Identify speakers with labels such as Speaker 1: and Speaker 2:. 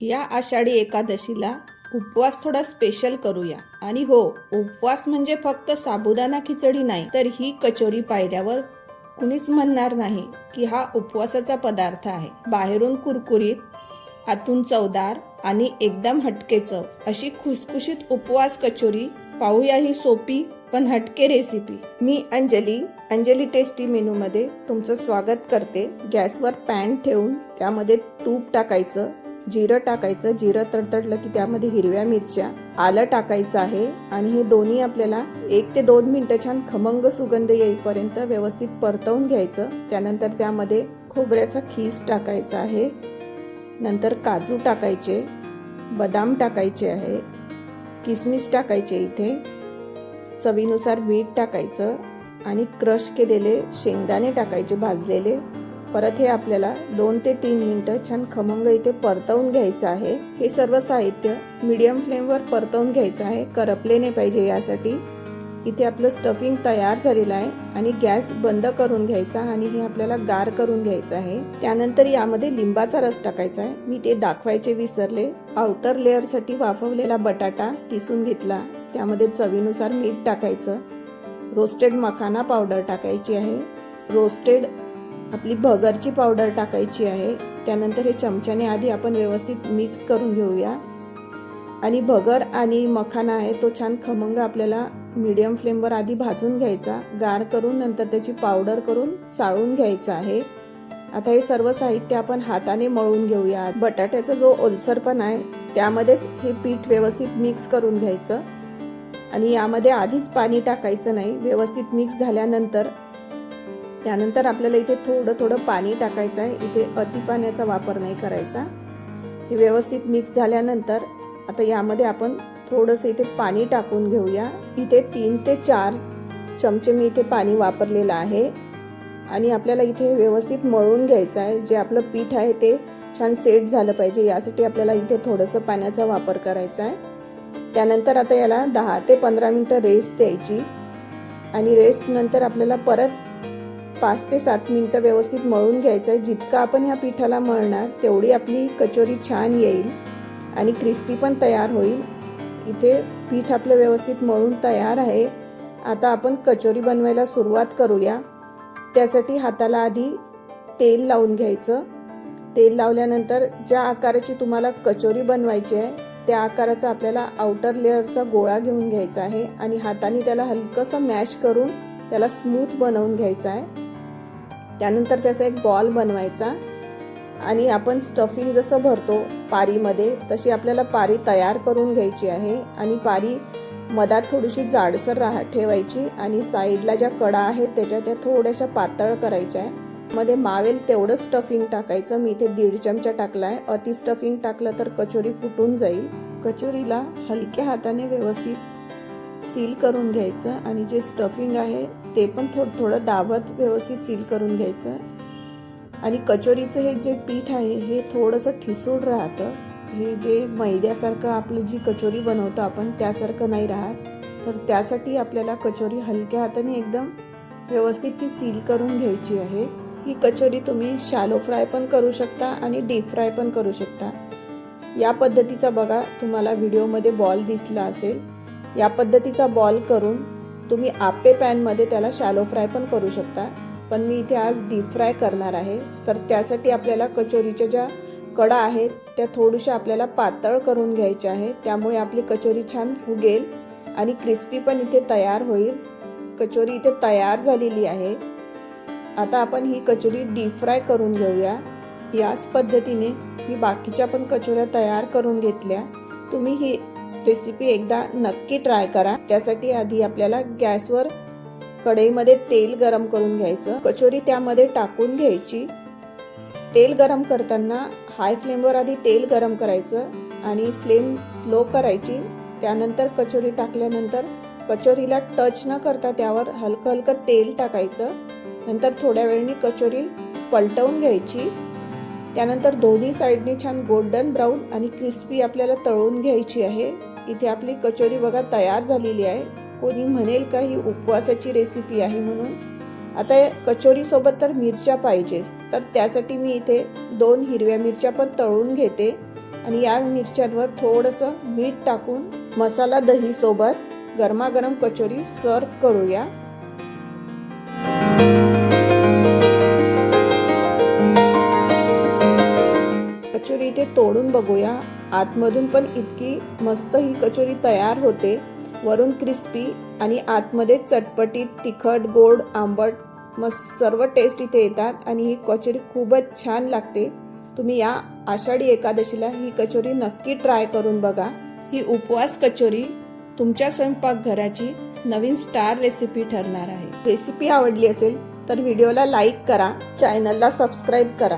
Speaker 1: या आषाढी एकादशीला उपवास थोडा स्पेशल करूया. आणि हो, उपवास म्हणजे फक्त साबुदाणा खिचडी नाही, तर ही कचोरी पाहिल्यावर कुणीच म्हणणार नाही की हा उपवासाचा पदार्थ आहे. बाहेरून कुरकुरीत, आतून चवदार आणि एकदम हटके चव अशी खुसखुशीत उपवास कचोरी पाहूया ही सोपी पण हटके रेसिपी. मी अंजली टेस्टी मेनू मध्ये तुमचं स्वागत करते. गॅसवर पॅन ठेवून त्यामध्ये तूप टाकायचं, जिरं टाकायचं. जिरं तडतडलं की त्यामध्ये हिरव्या मिरच्या, आलं टाकायचं आहे आणि हे दोन्ही आपल्याला 1 ते 2 मिनिटं छान खमंग सुगंध येईपर्यंत व्यवस्थित परतवून घ्यायचं. त्यानंतर त्यामध्ये खोबऱ्याचा खीस टाकायचा आहे, नंतर काजू टाकायचे, बदाम टाकायचे आहे, किसमिस टाकायचे, इथे चवीनुसार मीठ टाकायचं आणि क्रश केलेले शेंगदाणे टाकायचे भाजलेले. परत हे आपल्याला 2 ते 3 मिनिटं छान खमंग इथे परतवून घ्यायचं आहे. हे सर्व साहित्य मीडियम फ्लेमवर परतवून घ्यायचं आहे, करपले नाही पाहिजे यासाठी. इथे आपलं स्टफिंग तयार झालेलं आहे आणि गॅस बंद करून घ्यायचा आणि हे आपल्याला गार करून घ्यायचं आहे. त्यानंतर यामध्ये लिंबाचा रस टाकायचा आहे, मी ते दाखवायचे विसरले. आउटर लेअर साठी वाफवलेला बटाटा किसून घेतला, त्यामध्ये चवीनुसार मीठ टाकायचं, रोस्टेड मखाना पावडर टाकायची आहे, रोस्टेड आपली भगरची पावडर टाकायची आहे. त्यानंतर हे चमच्याने आधी आपण व्यवस्थित मिक्स करून घेऊया आणि भगर आणि मखाना आहे तो छान खमंग आपल्याला मीडियम फ्लेमवर आधी भाजून घ्यायचा, गार करून नंतर त्याची पावडर करून चाळून घ्यायचं आहे. आता हे सर्व साहित्य आपण हाताने मळून घेऊया. बटाट्याचा जो ओलसरपणा आहे त्यामध्येच हे पीठ व्यवस्थित मिक्स करून घ्यायचं आणि यामध्ये आधीच पाणी टाकायचं नाही. व्यवस्थित मिक्स झाल्यानंतर त्यानंतर आपल्याला इथे थोडं पाणी टाकायचं आहे. इथे अति पाण्याचा वापर नाही करायचा. हे व्यवस्थित मिक्स झाल्यानंतर आता यामध्ये आपण थोडंसं इथे पाणी टाकून घेऊया. इथे 3 ते 4 चमचे मी इथे पाणी वापरलेलं आहे आणि आपल्याला इथे व्यवस्थित मळून घ्यायचं आहे. जे आपलं पीठ आहे ते छान सेट झालं पाहिजे, यासाठी आपल्याला इथे थोडंसं पाण्याचा वापर करायचा आहे. त्यानंतर आता याला 10 ते 15 मिनिटं रेस्ट द्यायची आणि रेस्ट नंतर आपल्याला परत 5 ते 7 मिनिटं व्यवस्थित मळून घ्यायचं आहे. जितकं आपण ह्या पिठाला मळणार तेवढी आपली कचोरी छान येईल आणि क्रिस्पी पण तयार होईल. इथे पीठ आपलं व्यवस्थित मळून तयार आहे. आता आपण कचोरी बनवायला सुरुवात करूया. त्यासाठी हाताला आधी तेल लावून घ्यायचं. तेल लावल्यानंतर ज्या आकाराची तुम्हाला कचोरी बनवायची आहे त्या आकाराचा आपल्याला आउटर लेअरचा गोळा घेऊन घ्यायचा आहे आणि हाताने त्याला हलकंसं मॅश करून त्याला स्मूथ बनवून घ्यायचा आहे. त्यानंतर त्याचा एक बॉल बनवायचा आणि आपण स्टफिंग जसं भरतो पारीमध्ये तशी आपल्याला पारी तयार करून घ्यायची आहे आणि पारी मधात थोडीशी जाडसर ठेवायची आणि साईडला ज्या कडा आहेत त्याच्या त्या थोड्याशा पातळ करायच्या आहे. मध्ये मावेल तेवढं स्टफिंग टाकायचं. मी इथे 1.5 चमचा टाकलाय. अति स्टफिंग टाकलं तर कचोरी फुटून जाईल. कचोरीला हलक्या हाताने व्यवस्थित सील करून घ्यायचं आणि जे स्टफिंग आहे ते पण थोडं दाबत व्यवस्थित सील करून घ्यायचं. आणि कचोरीचं हे जे पीठ आहे हे थोडंसं ठिसूळ राहतं. हे जे मैद्यासारखं आपलं जी कचोरी बनवतो आपण त्यासारखं नाही राहत. तर त्यासाठी आपल्याला कचोरी हलक्या हाताने एकदम व्यवस्थित ती सील करून घ्यायची आहे. ही कचोरी तुम्ही शॅलो फ्राय पण करू शकता आणि डीप फ्राय पण करू शकता. या पद्धतीचा बघा तुम्हाला व्हिडिओमध्ये बॉल दिसला असेल. या पद्धतीचा बॉल करून तुम्ही आप्पे पॅनमध्ये त्याला शॅलो फ्राय पण करू शकता, पण मी इथे आज डीप फ्राय करणार आहे. तर त्यासाठी आपल्याला कचोरीच्या ज्या कडा आहेत त्या थोड्याशा आपल्याला पातळ करून घ्यायच्या आहेत. त्यामुळे आपली कचोरी छान फुगेल आणि क्रिस्पी पण इथे तयार होईल. कचोरी इथे तयार झालेली आहे. आता आपण ही कचोरी डीप फ्राय करून घेऊया. याच पद्धतीने मी बाकीच्या पण कचोऱ्या तयार करून घेतल्या. तुम्ही ही रेसिपी एकदा नक्की ट्राय करा. त्यासाठी आधी आपल्याला गॅसवर कढईमध्ये तेल गरम करून घ्यायचं. कचोरी त्यामध्ये टाकून घ्यायची. तेल गरम करताना हाय फ्लेमवर आधी तेल गरम करायचं आणि फ्लेम स्लो करायची. त्यानंतर कचोरी टाकल्यानंतर कचोरीला टच न करता त्यावर हलकं तेल टाकायचं. नंतर थोड्या वेळाने कचोरी पलटवून घ्यायची. त्यानंतर दोन्ही साईडनी छान गोल्डन ब्राऊन आणि क्रिस्पी आपल्याला तळून घ्यायची आहे. इथे आपली कचोरी बघा तयार झालेली आहे. कोणी म्हणेल का ही उपवासाची रेसिपी आहे म्हणून. आता कचोरी सोबत तर मिरच्या पाहिजेच, तर त्यासाठी मी इथे 2 हिरव्या मिरच्या पण तळून घेते आणि या मिरच्यांवर थोडंसं मीठ टाकून मसाला दही सोबत गरमागरम कचोरी सर्व करूया. कचोरी इथे तोडून बघूया. आतमधून पण इतकी मस्त ही कचोरी तयार होते. वरून क्रिस्पी आणि आतमध्ये चटपटीत, तिखट, गोड, आंबट मस्त सर्व टेस्ट इथे येतात आणि ही कचोरी खूपच छान लागते. तुम्ही या आषाढी एकादशीला ही कचोरी नक्की ट्राय करून बघा. ही उपवास कचोरी तुमच्या स्वयंपाकघराची नवीन स्टार रेसिपी ठरणार आहे. रेसिपी आवडली असेल तर व्हिडिओला लाईक करा, चॅनलला सबस्क्राईब करा.